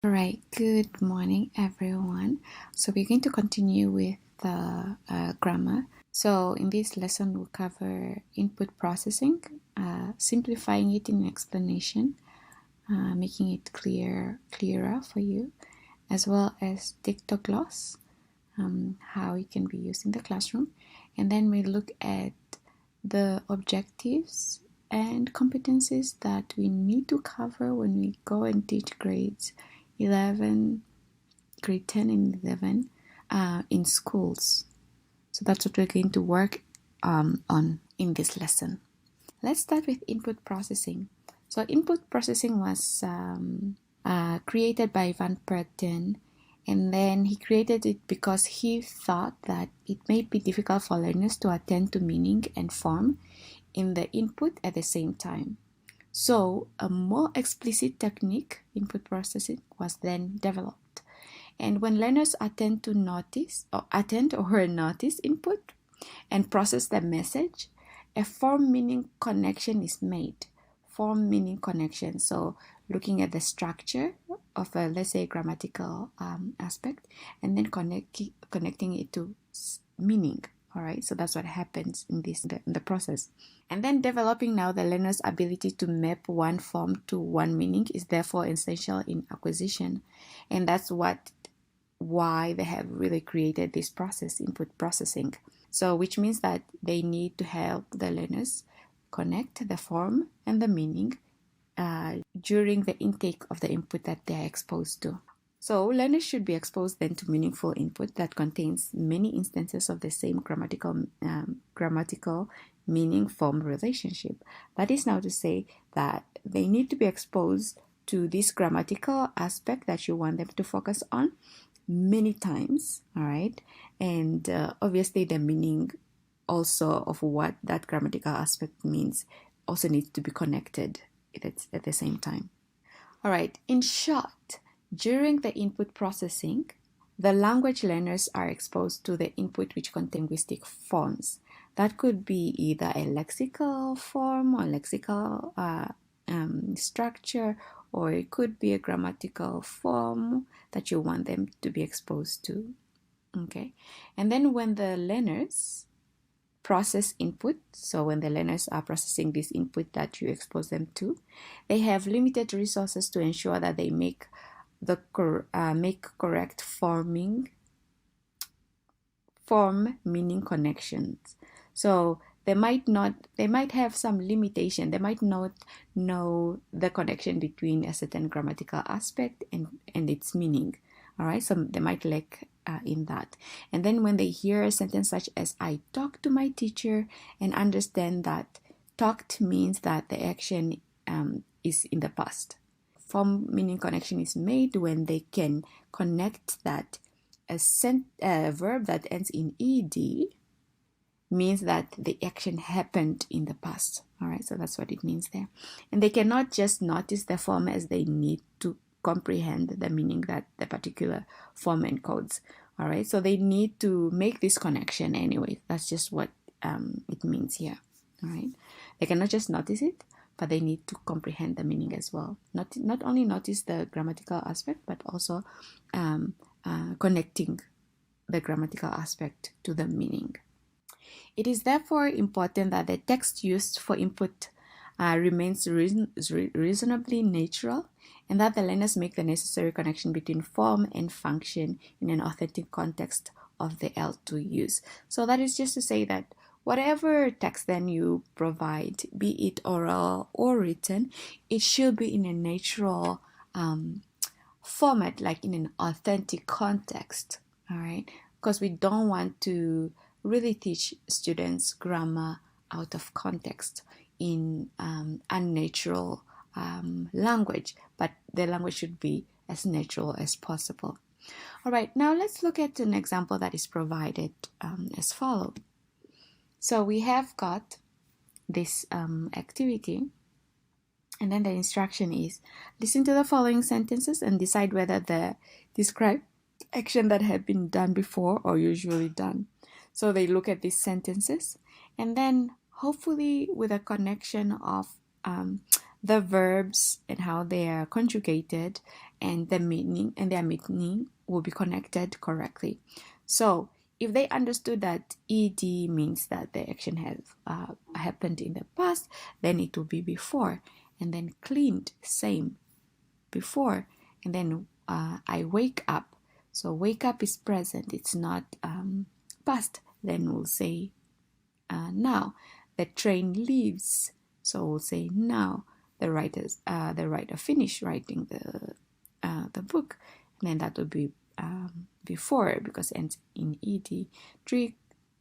All right, good morning, everyone. So, we're going to continue with the grammar. So, in this lesson, we'll cover input processing, simplifying it in explanation, making it clearer for you, as well as dictogloss, how it can be used in the classroom. And then we look at the objectives and competencies that we need to cover when we go and teach grades 11, grade 10 and 11 in schools. So that's what we're going to work on in this lesson. Let's start with input processing. So input processing was created by Van Perten, and then he created it because he thought that it may be difficult for learners to attend to meaning and form in the input at the same time. So a more explicit technique, input processing, was then developed. And when learners attend or notice input and process the message, a form meaning connection is made. Form meaning connection. So looking at the structure of a, let's say, grammatical aspect, and then connecting it to meaning. All right, so that's what happens in the process. And then developing now the learner's ability to map one form to one meaning is therefore essential in acquisition. And that's why they have really created this process, input processing. So which means that they need to help the learners connect the form and the meaning during the intake of the input that they are exposed to. So learners should be exposed then to meaningful input that contains many instances of the same grammatical meaning form relationship. That is now to say that they need to be exposed to this grammatical aspect that you want them to focus on many times, all right? And obviously the meaning also of what that grammatical aspect means also needs to be connected at the same time. All right, in short, during the input processing, the language learners are exposed to the input which contain linguistic forms. That could be either a lexical form or lexical structure, or it could be a grammatical form that you want them to be exposed to. Okay, and then when the learners process input, so when the learners are processing this input that you expose them to, they have limited resources to ensure that they make correct form meaning connections. So they might have some limitation. They might not know the connection between a certain grammatical aspect and its meaning. All right, so they might lack in that. And then when they hear a sentence such as "I talked to my teacher," and understand that talked means that the action is in the past. Form meaning connection is made when they can connect that a verb that ends in ed means that the action happened in the past. All right, so that's what it means there. And they cannot just notice the form, as they need to comprehend the meaning that the particular form encodes. All right, so they need to make this connection anyway. That's just what it means here. All right, they cannot just notice it, but they need to comprehend the meaning as well. Not only notice the grammatical aspect, but also connecting the grammatical aspect to the meaning. It is therefore important that the text used for input remains reasonably natural, and that the learners make the necessary connection between form and function in an authentic context of the L2 use. So that is just to say that whatever text then you provide, be it oral or written, it should be in a natural format, like in an authentic context, all right? Because we don't want to really teach students grammar out of context in unnatural language, but the language should be as natural as possible. All right, now let's look at an example that is provided as follows. So we have got this activity, and then the instruction is listen to the following sentences and decide whether they describe action that have been done before or usually done. So they look at these sentences, and then hopefully with a connection of the verbs and how they are conjugated, and their meaning will be connected correctly. So if they understood that ed means that the action has happened in the past, then it will be before. And then cleaned, same, before. And then I wake up. So wake up is present, it's not past. Then we'll say now. The train leaves, so we'll say now. The writer finished writing the book, and then that would be before, because it ends in ed.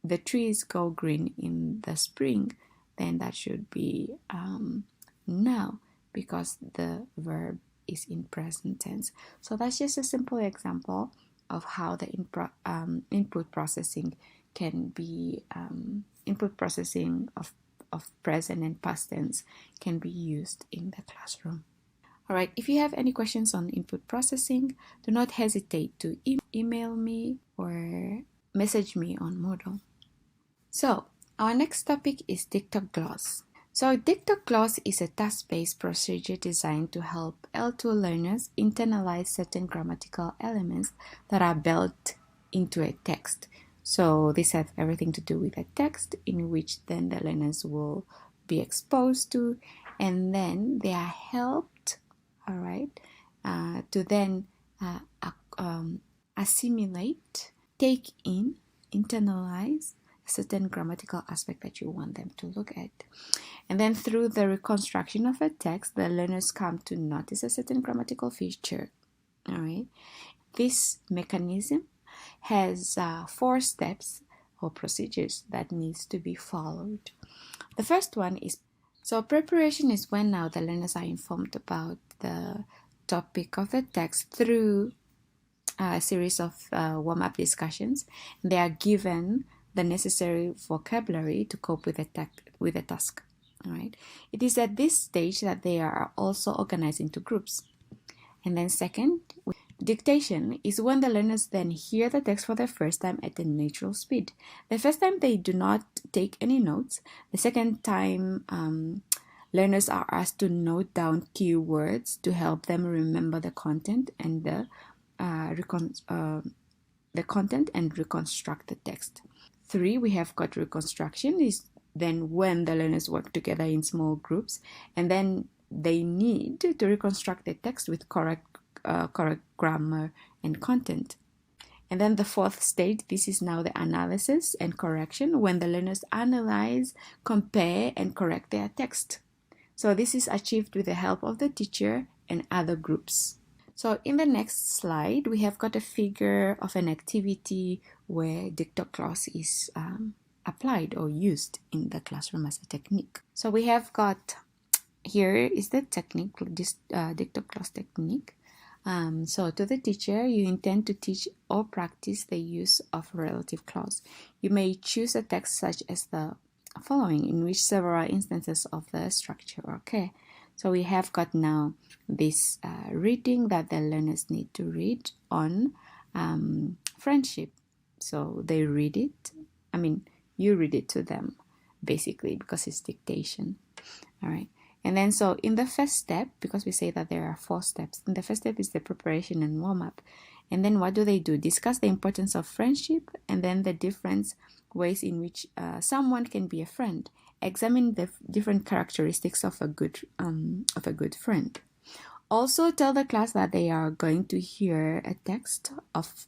The trees go green in the spring, then that should be now, because the verb is in present tense. So that's just a simple example of how the input processing can be input processing of present and past tense can be used in the classroom. All right, if you have any questions on input processing, do not hesitate to email me or message me on Moodle. So our next topic is Dictogloss. So Dictogloss is a task-based procedure designed to help L2 learners internalize certain grammatical elements that are built into a text. So this has everything to do with a text in which then the learners will be exposed to, and then they are helped, all right, to then assimilate, take in, internalize a certain grammatical aspect that you want them to look at. And then through the reconstruction of a text, the learners come to notice a certain grammatical feature, all right. This mechanism has 4 steps or procedures that needs to be followed. The first one is, so preparation is when now the learners are informed about the topic of the text through a series of warm-up discussions. They are given the necessary vocabulary to cope with the task. All right. It is at this stage that they are also organized into groups. And then second, dictation is when the learners then hear the text for the first time at a natural speed. The first time they do not take any notes. The second time, learners are asked to note down keywords to help them remember the content and the content and reconstruct the text. 3, we have got reconstruction is then when the learners work together in small groups, and then they need to reconstruct the text with correct grammar and content. And then the 4th stage, this is now the analysis and correction, when the learners analyze, compare, and correct their text. So this is achieved with the help of the teacher and other groups. So in the next slide, we have got a figure of an activity where Dictogloss is applied or used in the classroom as a technique. So we have got, here is the technique, this Dictogloss technique. So to the teacher, you intend to teach or practice the use of relative clause. You may choose a text such as the following, in which several instances of the structure occur. So we have got now this reading that the learners need to read on friendship. So they read it. I mean, you read it to them, basically, because it's dictation. All right. And then so in the first step, because we say that there are 4 steps, and the first step is the preparation and warm-up. And then what do? Discuss the importance of friendship, and then the different ways in which someone can be a friend. Examine the different characteristics of a good friend. Also tell the class that they are going to hear a text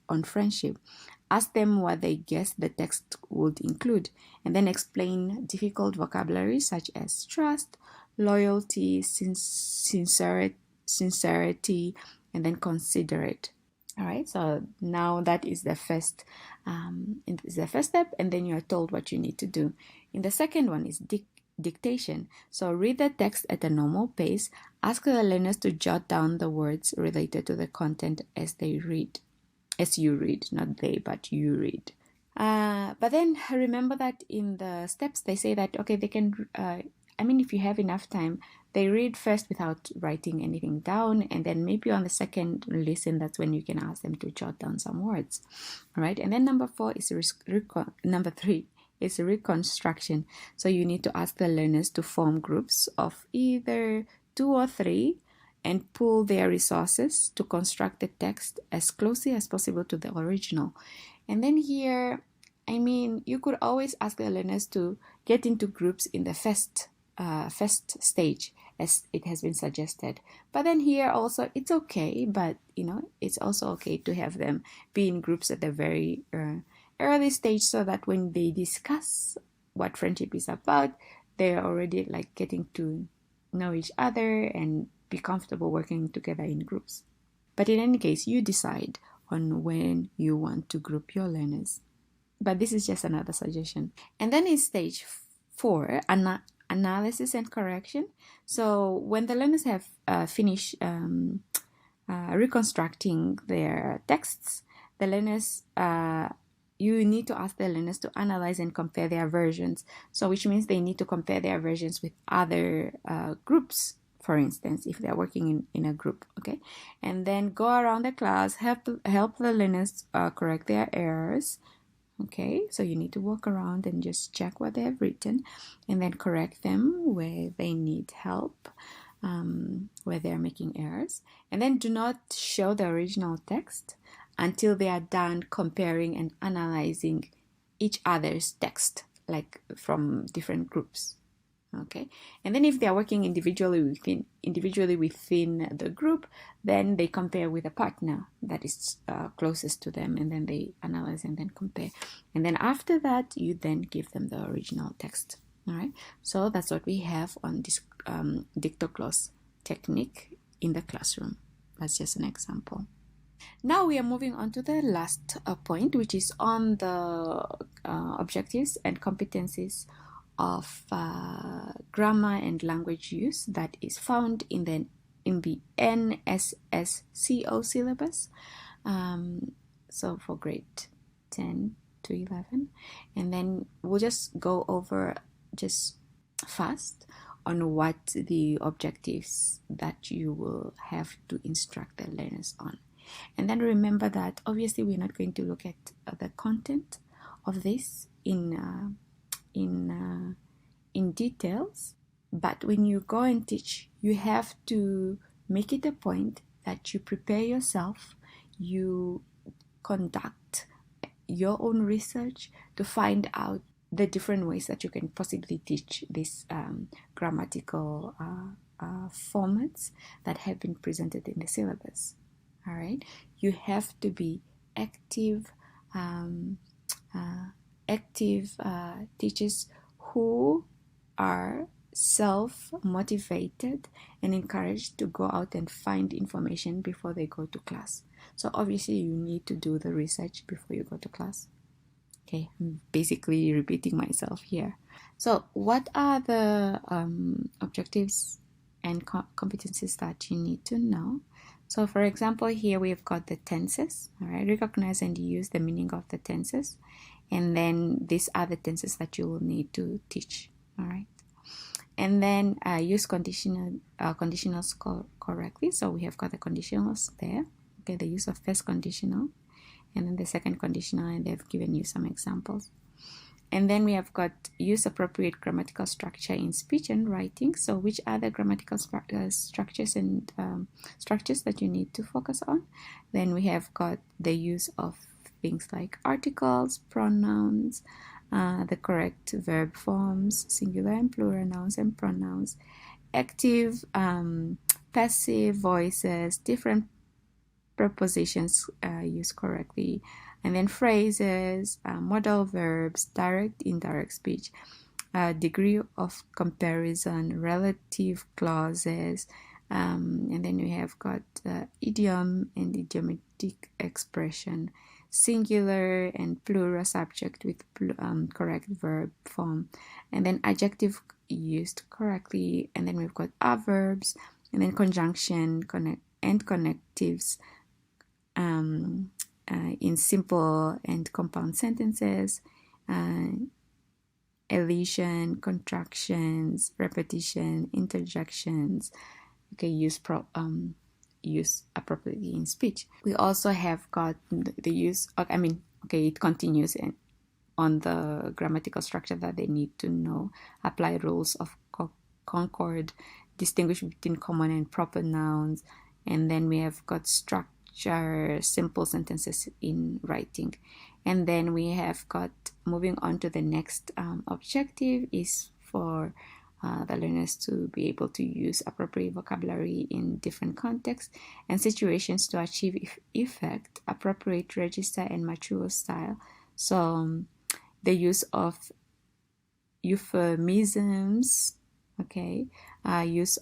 on friendship. Ask them what they guess the text would include, and then explain difficult vocabulary such as trust, loyalty, sincerity, and then considerate. All right, so now that is the first step, and then you are told what you need to do. In the second one is dictation. So read the text at a normal pace. Ask the learners to jot down the words related to the content as you read, not they, but you read. But then remember that in the steps they say that okay, they can. If you have enough time, they read first without writing anything down, and then maybe on the second listen, that's when you can ask them to jot down some words. All right, and then number 3 is reconstruction. So you need to ask the learners to form groups of either 2 or 3 and pool their resources to construct the text as closely as possible to the original. And then here, you could always ask the learners to get into groups in the first stage, as it has been suggested. But then here also, it's okay, but it's also okay to have them be in groups at the very early stage, so that when they discuss what friendship is about, they're already like getting to know each other and be comfortable working together in groups. But in any case, you decide on when you want to group your learners. But this is just another suggestion. And then in stage 4, analysis and correction. So when the learners have finished reconstructing their texts, the learners you need to ask the learners to analyze and compare their versions. So which means they need to compare their versions with other groups, for instance, if they're working in a group, okay? And then go around the class, help the learners correct their errors, okay? So you need to walk around and just check what they have written and then correct them where they need help, where they're making errors. And then do not show the original text until they are done comparing and analyzing each other's text, like from different groups. Okay, and then if they are working individually within the group, then they compare with a partner that is closest to them, and then they analyze and then compare. And then after that, you then give them the original text. All right, so that's what we have on this Dictogloss technique in the classroom. That's just an example. Now we are moving on to the last point, which is on the objectives and competencies of grammar and language use that is found in the NSSCO syllabus. So for grade 10 to 11. And then we'll just go over just fast on what the objectives that you will have to instruct the learners on. And then remember that obviously we're not going to look at the content of this in details, but when you go and teach, you have to make it a point that you prepare yourself, you conduct your own research to find out the different ways that you can possibly teach these grammatical formats that have been presented in the syllabus. All right, you have to be active teachers who are self-motivated and encouraged to go out and find information before they go to class. So obviously you need to do the research before you go to class. Okay, I'm basically repeating myself here. So what are the objectives and competencies that you need to know? So for example, here we've got the tenses. All right, recognize and use the meaning of the tenses. And then these are the tenses that you will need to teach. All right. And then use conditionals correctly. So we have got the conditionals there. Okay, the use of first conditional and then the second conditional, and they've given you some examples. And then we have got use appropriate grammatical structure in speech and writing. So which are the grammatical structures and structures that you need to focus on? Then we have got the use of things like articles, pronouns, the correct verb forms, singular and plural nouns and pronouns, active, passive voices, different prepositions used correctly, and then phrases, modal verbs, direct, indirect speech, degree of comparison, relative clauses, and then we have got idiom and idiomatic expression, singular and plural subject with correct verb form, and then adjective used correctly, and then we've got adverbs, and then conjunction, and connectives in simple and compound sentences, elision, contractions, repetition, interjections. Okay, use appropriately in speech. We also have got the use of, it continues on the grammatical structure that they need to know, apply rules of concord, distinguish between common and proper nouns, and then we have got structure simple sentences in writing. And then we have got, moving on to the next objective, is for the learners to be able to use appropriate vocabulary in different contexts and situations to achieve effect, appropriate register, and mature style. So the use of euphemisms, okay, use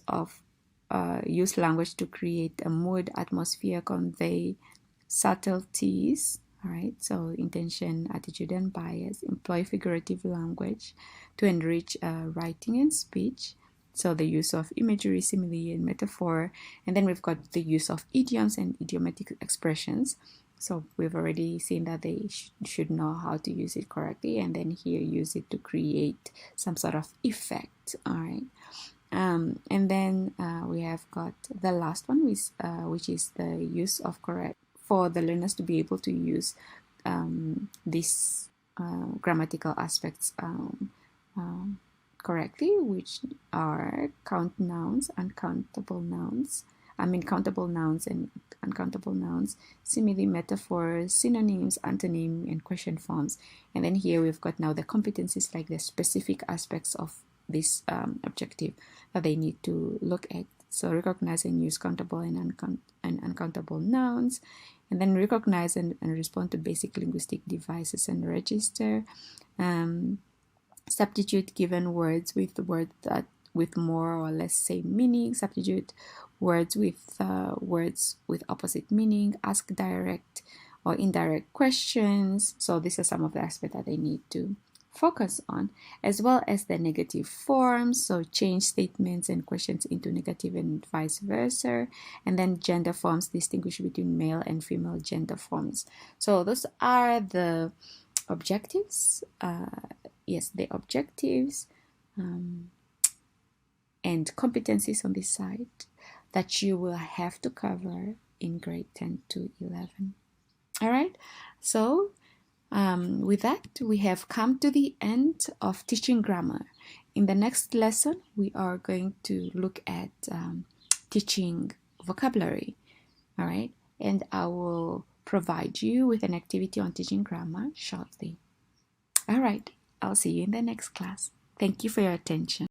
language to create a mood, atmosphere, convey subtleties. All right, so intention, attitude, and bias. Employ figurative language to enrich writing and speech. So the use of imagery, simile, and metaphor. And then we've got the use of idioms and idiomatic expressions. So we've already seen that they should know how to use it correctly, and then here use it to create some sort of effect. All right. And then we have got the last one, which is the use of correct, for the learners to be able to use these grammatical aspects correctly, which are count nouns, countable nouns and uncountable nouns, simile, metaphors, synonyms, antonym, and question forms. And then here we've got now the competencies, like the specific aspects of this objective that they need to look at. So recognize and use countable and uncountable nouns, and then recognize and respond to basic linguistic devices and register. Substitute given words with words that with more or less same meaning. Substitute words with opposite meaning. Ask direct or indirect questions. So these are some of the aspects that they need to focus on, as well as the negative forms. So change statements and questions into negative and vice versa. And then gender forms, distinguish between male and female gender forms. So those are the objectives. The objectives and competencies on this side that you will have to cover in grade 10 to 11. All right. So with that, we have come to the end of teaching grammar. In the next lesson, we are going to look at teaching vocabulary. All right. And I will provide you with an activity on teaching grammar shortly. All right. I'll see you in the next class. Thank you for your attention.